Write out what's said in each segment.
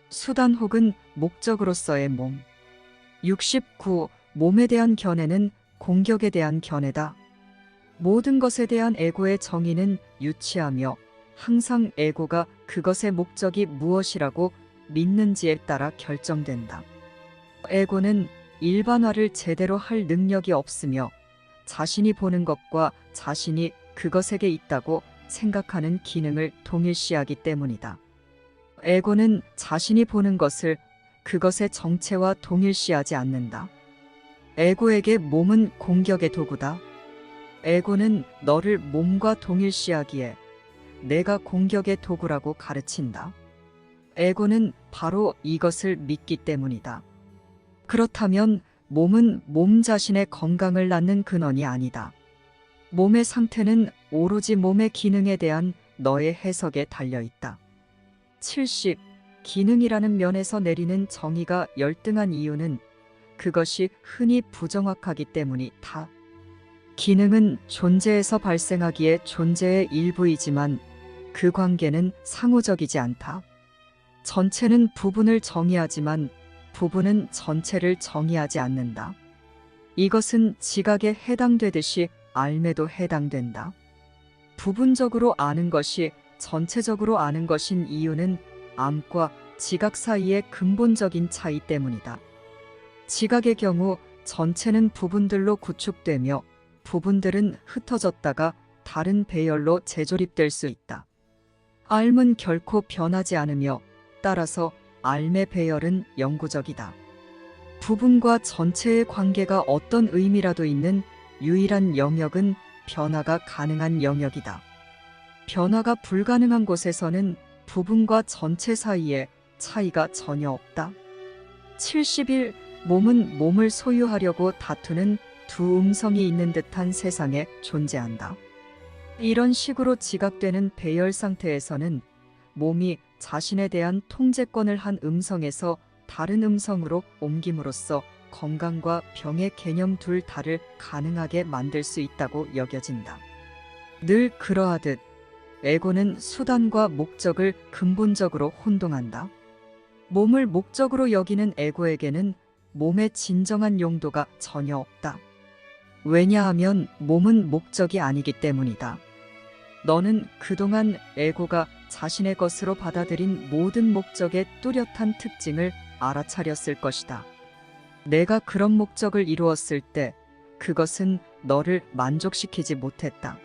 수단 혹은 목적으로서의 몸. 69. 몸에 대한 견해는 공격에 대한 견해다. 모든 것에 대한 에고의 정의는 유치하며 항상 에고가 그것의 목적이 무엇이라고 믿는지에 따라 결정된다. 에고는 일반화를 제대로 할 능력이 없으며 자신이 보는 것과 자신이 그것에게 있다고 생각하는 기능을 동일시하기 때문이다. 에고는 자신이 보는 것을 그것의 정체와 동일시하지 않는다. 에고에게 몸은 공격의 도구다. 에고는 너를 몸과 동일시하기에 내가 공격의 도구라고 가르친다. 에고는 바로 이것을 믿기 때문이다. 그렇다면 몸은 몸 자신의 건강을 낳는 근원이 아니다. 몸의 상태는 오로지 몸의 기능에 대한 너의 해석에 달려있다. 70. 기능이라는 면에서 내리는 정의가 열등한 이유는 그것이 흔히 부정확하기 때문이다. 기능은 존재에서 발생하기에 존재의 일부이지만 그 관계는 상호적이지 않다. 전체는 부분을 정의하지만 부분은 전체를 정의하지 않는다. 이것은 지각에 해당되듯이 알매도 해당된다. 부분적으로 아는 것이 전체적으로 아는 것인 이유는 암과 지각 사이의 근본적인 차이 때문이다. 지각의 경우 전체는 부분들로 구축되며 부분들은 흩어졌다가 다른 배열로 재조립될 수 있다. 알은 결코 변하지 않으며 따라서 알의 배열은 영구적이다. 부분과 전체의 관계가 어떤 의미라도 있는 유일한 영역은 변화가 가능한 영역이다. 변화가 불가능한 곳에서는 부분과 전체 사이에 차이가 전혀 없다. 71. 몸은 몸을 소유하려고 다투는 두 음성이 있는 듯한 세상에 존재한다. 이런 식으로 지각되는 배열 상태에서는 몸이 자신에 대한 통제권을 한 음성에서 다른 음성으로 옮김으로써 건강과 병의 개념 둘 다를 가능하게 만들 수 있다고 여겨진다. 늘 그러하듯 에고는 수단과 목적을 근본적으로 혼동한다. 몸을 목적으로 여기는 에고에게는 몸의 진정한 용도가 전혀 없다. 왜냐하면 몸은 목적이 아니기 때문이다. 너는 그동안 에고가 자신의 것으로 받아들인 모든 목적의 뚜렷한 특징을 알아차렸을 것이다. 내가 그런 목적을 이루었을 때 그것은 너를 만족시키지 못했다.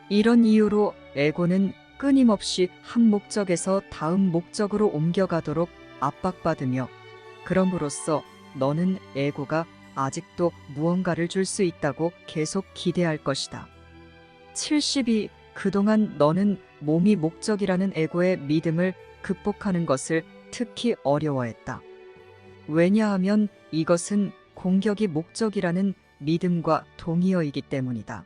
이런 이유로 에고는 끊임없이 한 목적에서 다음 목적으로 옮겨가도록 압박받으며 그럼으로써 너는 에고가 아직도 무언가를 줄 수 있다고 계속 기대할 것이다. 72. 그동안 너는 몸이 목적이라는 에고의 믿음을 극복하는 것을 특히 어려워했다. 왜냐하면 이것은 공격이 목적이라는 믿음과 동의어이기 때문이다.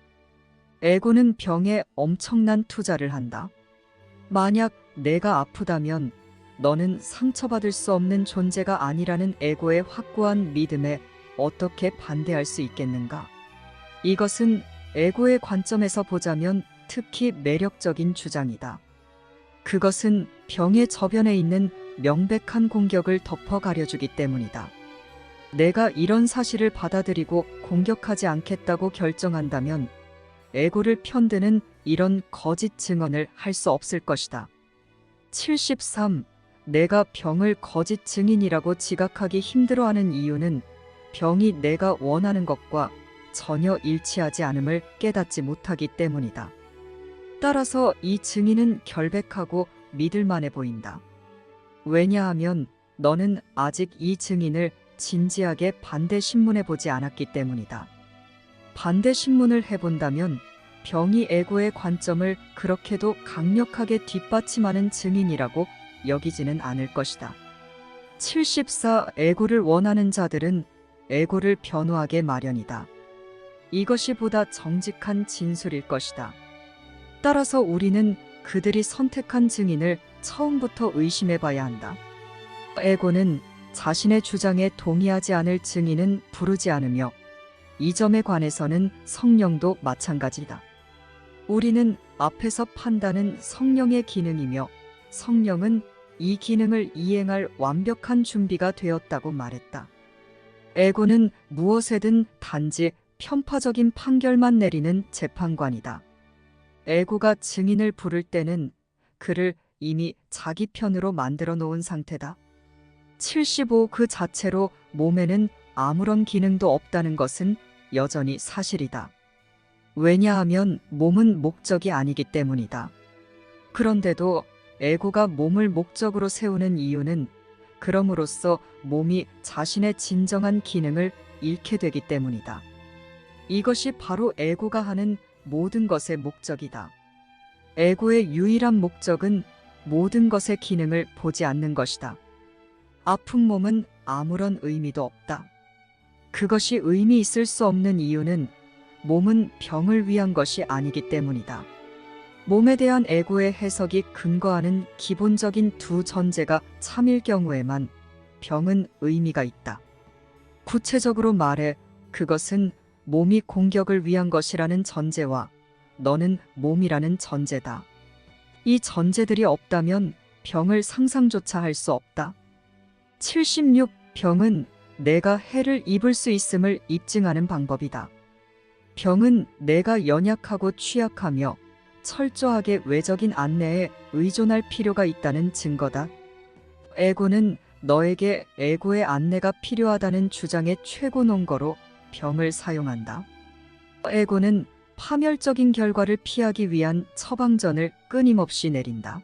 에고는 병에 엄청난 투자를 한다. 만약 내가 아프다면 너는 상처받을 수 없는 존재가 아니라는 에고의 확고한 믿음에 어떻게 반대할 수 있겠는가? 이것은 에고의 관점에서 보자면 특히 매력적인 주장이다. 그것은 병의 저변에 있는 명백한 공격을 덮어 가려주기 때문이다. 내가 이런 사실을 받아들이고 공격하지 않겠다고 결정한다면 에고를 편드는 이런 거짓 증언을 할 수 없을 것이다. 73. 내가 병을 거짓 증인이라고 지각하기 힘들어하는 이유는 병이 내가 원하는 것과 전혀 일치하지 않음을 깨닫지 못하기 때문이다. 따라서 이 증인은 결백하고 믿을만해 보인다. 왜냐하면 너는 아직 이 증인을 진지하게 반대 신문해 보지 않았기 때문이다. 반대 신문을 해본다면 병이 에고의 관점을 그렇게도 강력하게 뒷받침하는 증인이라고 여기지는 않을 것이다. 74. 에고를 원하는 자들은 에고를 변호하게 마련이다. 이것이 보다 정직한 진술일 것이다. 따라서 우리는 그들이 선택한 증인을 처음부터 의심해 봐야 한다. 에고는 자신의 주장에 동의하지 않을 증인은 부르지 않으며 이 점에 관해서는 성령도 마찬가지다. 우리는 앞에서 판단은 성령의 기능이며 성령은 이 기능을 이행할 완벽한 준비가 되었다고 말했다. 에고는 무엇에든 단지 편파적인 판결만 내리는 재판관이다. 에고가 증인을 부를 때는 그를 이미 자기 편으로 만들어 놓은 상태다. 75 그 자체로 몸에는 아무런 기능도 없다는 것은 여전히 사실이다. 왜냐하면 몸은 목적이 아니기 때문이다. 그런데도 에고가 몸을 목적으로 세우는 이유는 그럼으로써 몸이 자신의 진정한 기능을 잃게 되기 때문이다. 이것이 바로 에고가 하는 모든 것의 목적이다. 에고의 유일한 목적은 모든 것의 기능을 보지 않는 것이다. 아픈 몸은 아무런 의미도 없다. 그것이 의미 있을 수 없는 이유는 몸은 병을 위한 것이 아니기 때문이다. 몸에 대한 에고의 해석이 근거하는 기본적인 두 전제가 참일 경우에만 병은 의미가 있다. 구체적으로 말해 그것은 몸이 공격을 위한 것이라는 전제와 너는 몸이라는 전제다. 이 전제들이 없다면 병을 상상조차 할 수 없다. 76 병은 내가 해를 입을 수 있음을 입증하는 방법이다. 병은 내가 연약하고 취약하며 철저하게 외적인 안내에 의존할 필요가 있다는 증거다. 에고는 너에게 에고의 안내가 필요하다는 주장의 최고 논거로 병을 사용한다. 에고는 파멸적인 결과를 피하기 위한 처방전을 끊임없이 내린다.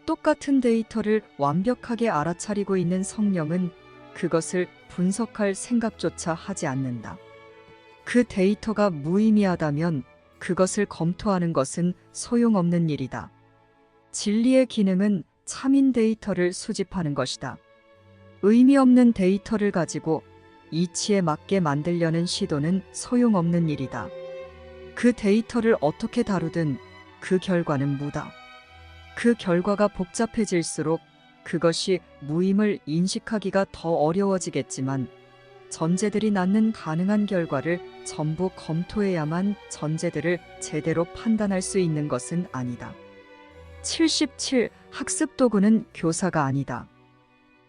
똑같은 데이터를 완벽하게 알아차리고 있는 성령은 그것을 분석할 생각조차 하지 않는다. 그 데이터가 무의미하다면 그것을 검토하는 것은 소용없는 일이다. 진리의 기능은 참인 데이터를 수집하는 것이다. 의미 없는 데이터를 가지고 이치에 맞게 만들려는 시도는 소용없는 일이다. 그 데이터를 어떻게 다루든 그 결과는 무다. 그 결과가 복잡해질수록 그것이 무임을 인식하기가 더 어려워지겠지만 전제들이 낳는 가능한 결과를 전부 검토해야만 전제들을 제대로 판단할 수 있는 것은 아니다. 77 학습 도구는 교사가 아니다.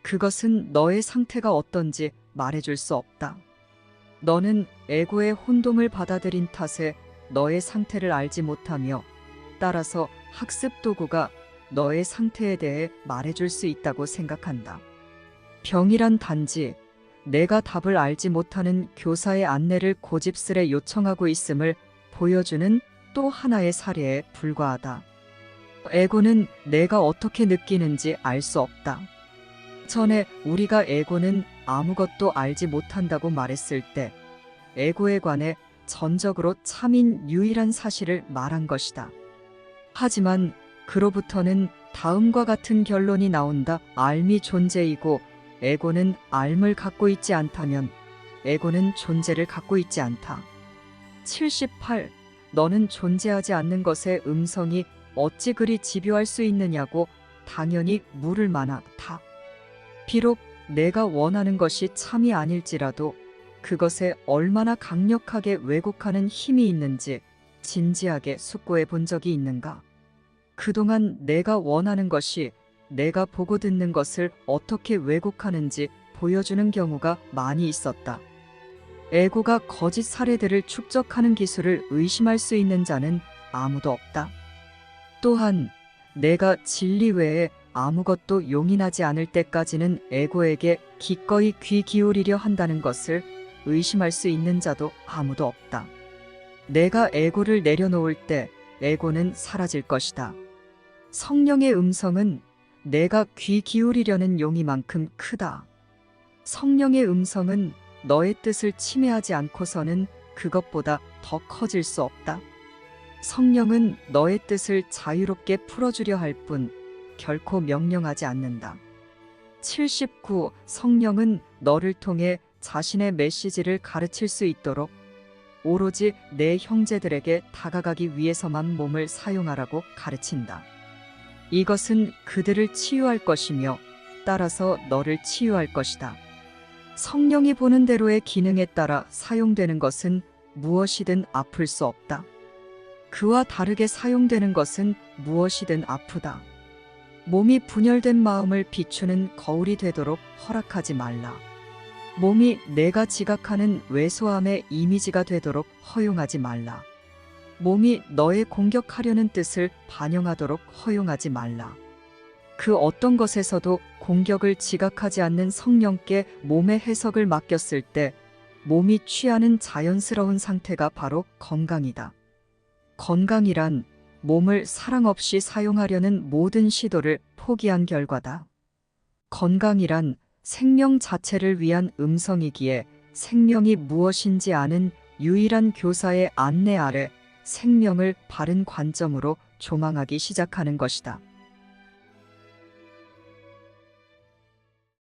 그것은 너의 상태가 어떤지 말해줄 수 없다. 너는 에고의 혼동을 받아들인 탓에 너의 상태를 알지 못하며 따라서 학습 도구가 너의 상태에 대해 말해줄 수 있다고 생각한다. 병이란 단지 내가 답을 알지 못하는 교사의 안내를 고집스레 요청하고 있음을 보여주는 또 하나의 사례에 불과하다. 에고는 내가 어떻게 느끼는지 알 수 없다. 전에 우리가 에고는 아무것도 알지 못한다고 말했을 때 에고에 관해 전적으로 참인 유일한 사실을 말한 것이다. 하지만 그로부터는 다음과 같은 결론이 나온다. 알미 존재이고 에고는 알을 갖고 있지 않다면 에고는 존재를 갖고 있지 않다. 78 너는 존재하지 않는 것의 음성이 어찌 그리 집요할 수 있느냐고 당연히 물을 만하다. 비록 내가 원하는 것이 참이 아닐지라도 그것에 얼마나 강력하게 왜곡하는 힘이 있는지 진지하게 숙고해 본 적이 있는가? 그동안 내가 원하는 것이 내가 보고 듣는 것을 어떻게 왜곡하는지 보여주는 경우가 많이 있었다. 에고가 거짓 사례들을 축적하는 기술을 의심할 수 있는 자는 아무도 없다. 또한 내가 진리 외에 아무것도 용인하지 않을 때까지는 에고에게 기꺼이 귀 기울이려 한다는 것을 의심할 수 있는 자도 아무도 없다. 내가 에고를 내려놓을 때 에고는 사라질 것이다. 성령의 음성은 내가 귀 기울이려는 용의만큼 크다. 성령의 음성은 너의 뜻을 침해하지 않고서는 그것보다 더 커질 수 없다. 성령은 너의 뜻을 자유롭게 풀어주려 할 뿐 결코 명령하지 않는다. 79 성령은 너를 통해 자신의 메시지를 가르칠 수 있도록 오로지 내 형제들에게 다가가기 위해서만 몸을 사용하라고 가르친다. 이것은 그들을 치유할 것이며 따라서 너를 치유할 것이다. 성령이 보는 대로의 기능에 따라 사용되는 것은 무엇이든 아플 수 없다. 그와 다르게 사용되는 것은 무엇이든 아프다. 몸이 분열된 마음을 비추는 거울이 되도록 허락하지 말라. 몸이 내가 지각하는 왜소함의 이미지가 되도록 허용하지 말라. 몸이 너의 공격하려는 뜻을 반영하도록 허용하지 말라. 그 어떤 것에서도 공격을 지각하지 않는 성령께 몸의 해석을 맡겼을 때 몸이 취하는 자연스러운 상태가 바로 건강이다. 건강이란 몸을 사랑 없이 사용하려는 모든 시도를 포기한 결과다. 건강이란 생명 자체를 위한 음성이기에 생명이 무엇인지 아는 유일한 교사의 안내 아래 생명을 바른 관점으로 조망하기 시작하는 것이다.